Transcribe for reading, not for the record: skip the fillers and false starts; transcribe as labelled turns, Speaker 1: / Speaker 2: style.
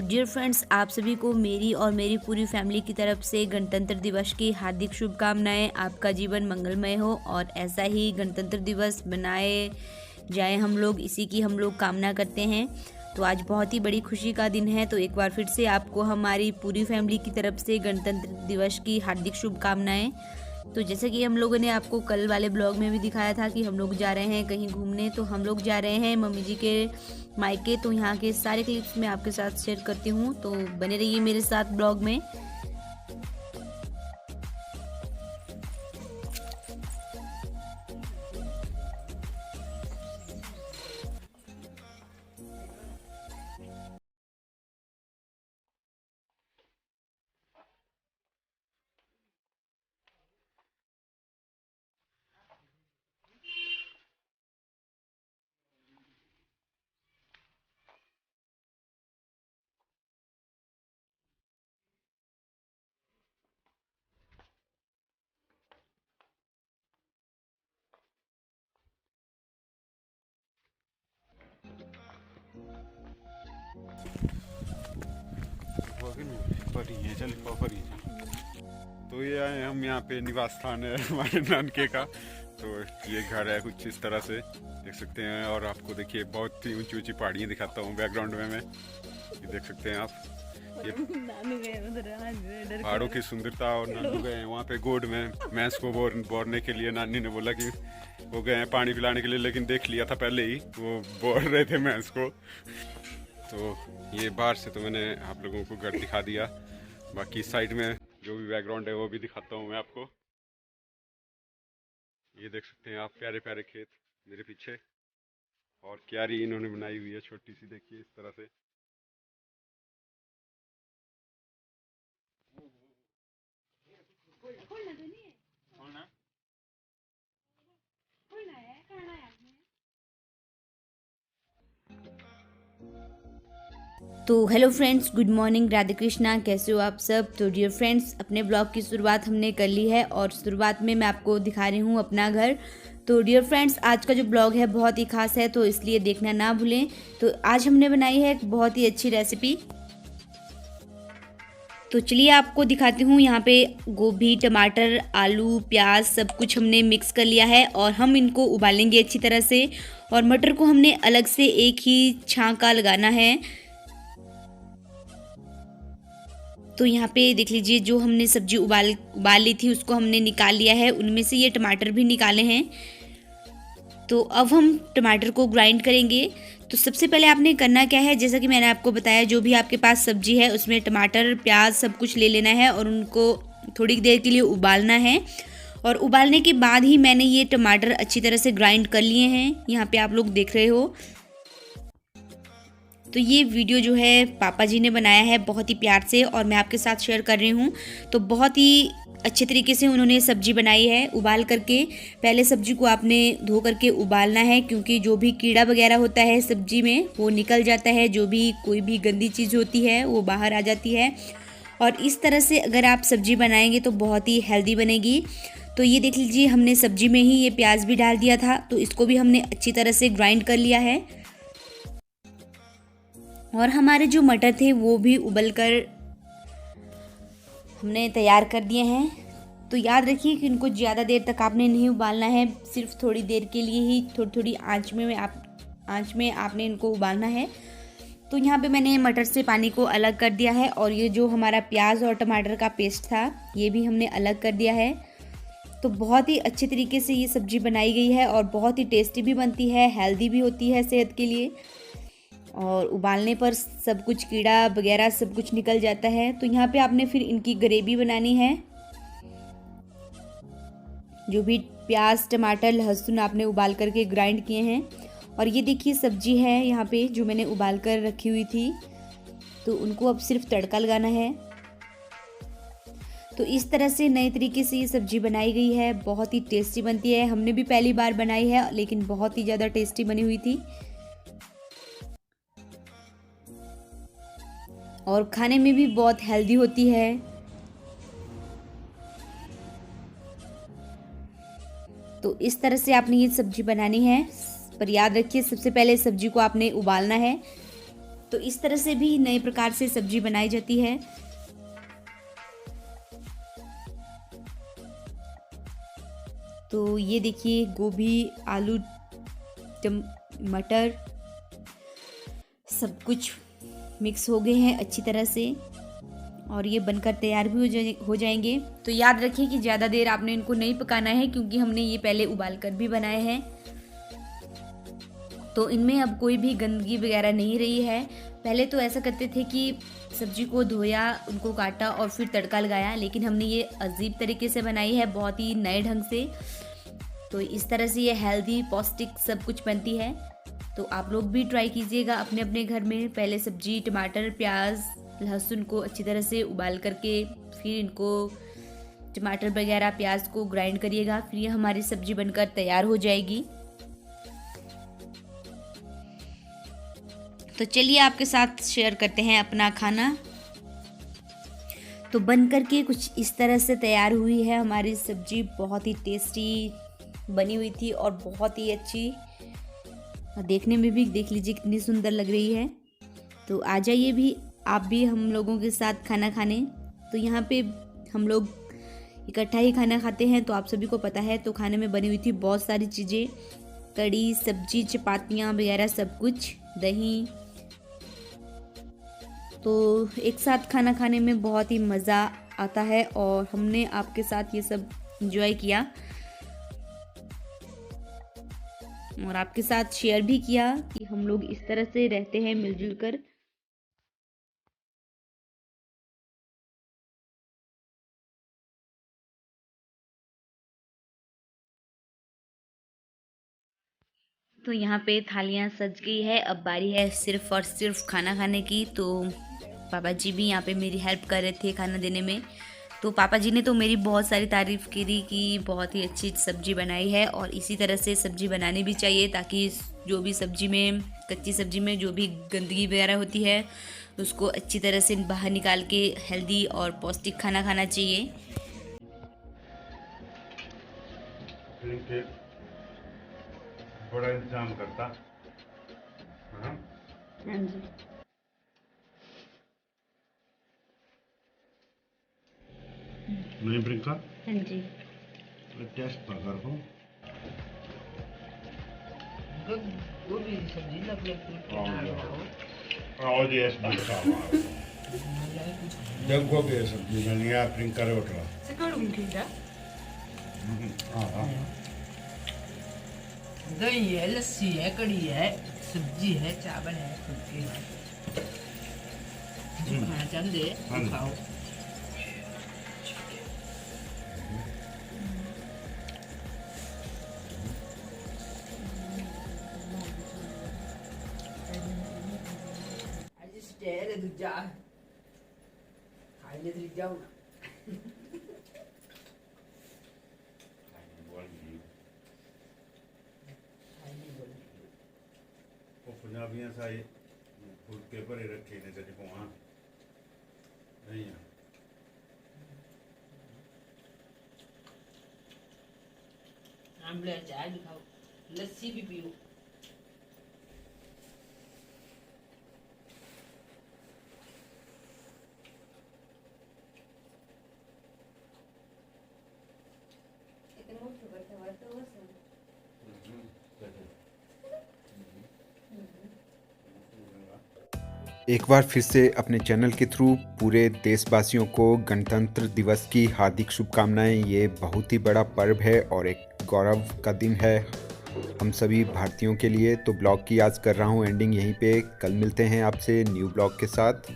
Speaker 1: Dear friends, आप सभी को मेरी और मेरी पूरी फैमिली की तरफ से गणतंत्र दिवस की हार्दिक शुभकामनाएं। आपका जीवन मंगलमय हो और ऐसा ही गणतंत्र दिवस बनाए जाए हम लोग, इसी की हम लोग कामना करते हैं। तो आज बहुत ही बड़ी खुशी का दिन है, तो एक बार फिर से आपको हमारी पूरी फैमिली की तरफ से गणतंत्र दिवस की हार्दिक शुभकामनाएं। तो जैसे कि हम लोगों ने आपको कल वाले ब्लॉग में भी दिखाया था कि हम लोग जा रहे हैं कहीं घूमने, तो हम लोग जा रहे हैं मम्मी जी के मायके। तो यहाँ के सारे क्लिप्स मैं आपके साथ शेयर करती हूँ, तो बने रहिए मेरे साथ ब्लॉग में।
Speaker 2: तो ये आए हम यहाँ पे निवास स्थान है हमारे नानके का। तो ये घर है कुछ इस तरह से देख सकते हैं। और आपको देखिए बहुत ही ऊंची ऊंची पहाड़ियाँ दिखाता हूँ बैकग्राउंड में मैं, ये देख सकते हैं आप। ये पहाड़ों की सुंदरता। और नानू गए हैं वहाँ पे गोड में भैंस को बोरने के लिए। नानी ने बोला कि वो गए हैं पानी पिलाने के लिए, लेकिन देख लिया था पहले ही वो बोर रहे थे भैंस को। तो ये बाहर से तो मैंने आप लोगों को घर दिखा दिया, बाकी साइड में जो भी बैकग्राउंड है वो भी दिखाता हूँ मैं आपको। ये देख सकते हैं आप प्यारे प्यारे खेत मेरे पीछे, और क्यारी इन्होंने बनाई हुई है छोटी सी, देखिए इस तरह से।
Speaker 1: तो hello friends, good morning, Radhe Krishna, कैसे हो आप सब। तो डियर फ्रेंड्स, अपने ब्लॉग की शुरुआत हमने कर ली है और शुरुआत में मैं आपको दिखा रही हूँ अपना घर। तो डियर फ्रेंड्स, आज का जो ब्लॉग है बहुत ही खास है, तो इसलिए देखना ना भूलें। तो आज हमने बनाई है एक बहुत ही अच्छी रेसिपी। तो चलिए आपको दिखाती हूँ। यहाँ पे गोभी, टमाटर, आलू, प्याज सब कुछ हमने मिक्स कर लिया है और हम इनको उबालेंगे अच्छी तरह से। और मटर को हमने अलग से एक ही छांका लगाना है। तो यहाँ पे देख लीजिए, जो हमने सब्जी उबाल ली थी उसको हमने निकाल लिया है, उनमें से ये टमाटर भी निकाले हैं। तो अब हम टमाटर को ग्राइंड करेंगे। तो सबसे पहले आपने करना क्या है, जैसा कि मैंने आपको बताया, जो भी आपके पास सब्जी है उसमें टमाटर, प्याज सब कुछ ले लेना है और उनको थोड़ी देर के लिए उबालना है। और उबालने के बाद ही मैंने ये टमाटर अच्छी तरह से ग्राइंड कर लिए हैं, यहाँ पे आप लोग देख रहे हो। तो ये वीडियो जो है पापा जी ने बनाया है बहुत ही प्यार से, और मैं आपके साथ शेयर कर रही हूँ। तो बहुत ही अच्छे तरीके से उन्होंने सब्जी बनाई है उबाल करके। पहले सब्जी को आपने धो करके उबालना है, क्योंकि जो भी कीड़ा वगैरह होता है सब्जी में वो निकल जाता है, जो भी कोई भी गंदी चीज़ होती है वो बाहर आ जाती है। और इस तरह से अगर आप सब्जी बनाएंगे तो बहुत ही हेल्दी बनेगी। तो ये देख लीजिए, हमने सब्जी में ही ये प्याज भी डाल दिया था, तो इसको भी हमने अच्छी तरह से ग्राइंड कर लिया है। और हमारे जो मटर थे वो भी उबल कर हमने तैयार कर दिए हैं। तो याद रखिए कि इनको ज़्यादा देर तक आपने नहीं उबालना है, सिर्फ थोड़ी देर के लिए ही थोड़ी थोड़ी आंच में आपने इनको उबालना है। तो यहाँ पे मैंने मटर से पानी को अलग कर दिया है, और ये जो हमारा प्याज और टमाटर का पेस्ट था ये भी हमने अलग कर दिया है। तो बहुत ही अच्छे तरीके से ये सब्ज़ी बनाई गई है और बहुत ही टेस्टी भी बनती है, हेल्दी भी होती है सेहत के लिए। और उबालने पर सब कुछ कीड़ा वगैरह सब कुछ निकल जाता है। तो यहाँ पे आपने फिर इनकी ग्रेवी बनानी है। जो भी प्याज, टमाटर, लहसुन आपने उबाल करके ग्राइंड किए हैं। और ये देखिए सब्जी है यहाँ पे जो मैंने उबाल कर रखी हुई थी, तो उनको अब सिर्फ तड़का लगाना है। तो इस तरह से नए तरीके से ये सब्जी बनाई गई है, बहुत ही टेस्टी बनती है। हमने भी पहली बार बनाई है, लेकिन बहुत ही ज़्यादा टेस्टी बनी हुई थी और खाने में भी बहुत हेल्दी होती है। तो इस तरह से आपने ये सब्जी बनानी है, पर याद रखिए सबसे पहले सब्जी को आपने उबालना है। तो इस तरह से भी नए प्रकार से सब्जी बनाई जाती है। तो ये देखिए गोभी, आलू, मटर सब कुछ मिक्स हो गए हैं अच्छी तरह से और ये बनकर तैयार भी हो जाएंगे। तो याद रखिए कि ज़्यादा देर आपने इनको नहीं पकाना है क्योंकि हमने ये पहले उबाल कर भी बनाए हैं। तो इनमें अब कोई भी गंदगी वगैरह नहीं रही है। पहले तो ऐसा करते थे कि सब्जी को धोया, उनको काटा और फिर तड़का लगाया, लेकिन हमने ये अजीब तरीके से बनाई है, बहुत ही नए ढंग से। तो इस तरह से ये हेल्दी, पौष्टिक सब कुछ बनती है। तो आप लोग भी ट्राई कीजिएगा अपने अपने घर में। पहले सब्जी, टमाटर, प्याज, लहसुन को अच्छी तरह से उबाल करके फिर इनको टमाटर वगैरह प्याज को ग्राइंड करिएगा, फिर ये हमारी सब्जी बनकर तैयार हो जाएगी। तो चलिए आपके साथ शेयर करते हैं अपना खाना। तो बन करके कुछ इस तरह से तैयार हुई है हमारी सब्जी। बहुत ही टेस्टी बनी हुई थी और बहुत ही अच्छी, देखने में भी देख लीजिए कितनी सुंदर लग रही है। तो आ जाइए भी आप भी हम लोगों के साथ खाना खाने। तो यहाँ पे हम लोग इकट्ठा ही खाना खाते हैं, तो आप सभी को पता है। तो खाने में बनी हुई थी बहुत सारी चीज़ें, कड़ी, सब्जी, चपातियाँ वगैरह सब कुछ, दही। तो एक साथ खाना खाने में बहुत ही मज़ा आता है और हमने आपके साथ ये सब एंजॉय किया और आपके साथ शेयर भी किया कि हम लोग इस तरह से रहते हैं मिलजुल कर। तो यहाँ पे थालियाँ सज गई है, अब बारी है सिर्फ और सिर्फ खाना खाने की। तो पापा जी भी यहाँ पे मेरी हेल्प कर रहे थे खाना देने में। तो पापा जी ने तो मेरी बहुत सारी तारीफ़ करी कि बहुत ही अच्छी सब्ज़ी बनाई है और इसी तरह से सब्ज़ी बनानी भी चाहिए, ताकि जो भी सब्ज़ी में, कच्ची सब्ज़ी में जो भी गंदगी वगैरह होती है उसको अच्छी तरह से बाहर निकाल के हेल्दी और पौष्टिक खाना खाना चाहिए।
Speaker 2: बड़ा इंतजाम करता। हाँ
Speaker 1: जी।
Speaker 2: नहीं प्रियंका?
Speaker 1: हाँ जी।
Speaker 2: टेस्ट तो कर दो।
Speaker 3: वो भी सब्जी लग
Speaker 2: आओ जी ऐसे बनता है। जब को भी सब्जी बनी है प्रियंका रोटला।
Speaker 3: सिकड़ूं खीरा।
Speaker 2: हाँ।
Speaker 3: दही है, लस्सी है, कड़ी है, सब्जी है, चावल है, फुल्के है। जो खाना चाहते हैं खाओ। आज स्टेर है दूजा। खाइए तो जाओ ना।
Speaker 2: पंजाबियां साई फुलके भरे रखे ने कदे पवा नहीं है।
Speaker 3: आमले चाय भी खाओ, लस्सी भी पियो।
Speaker 4: एक बार फिर से अपने चैनल के थ्रू पूरे देशवासियों को गणतंत्र दिवस की हार्दिक शुभकामनाएं। ये बहुत ही बड़ा पर्व है और एक गौरव का दिन है हम सभी भारतीयों के लिए। तो ब्लॉग की आज कर रहा हूँ एंडिंग यहीं पे। कल मिलते हैं आपसे न्यू ब्लॉग के साथ।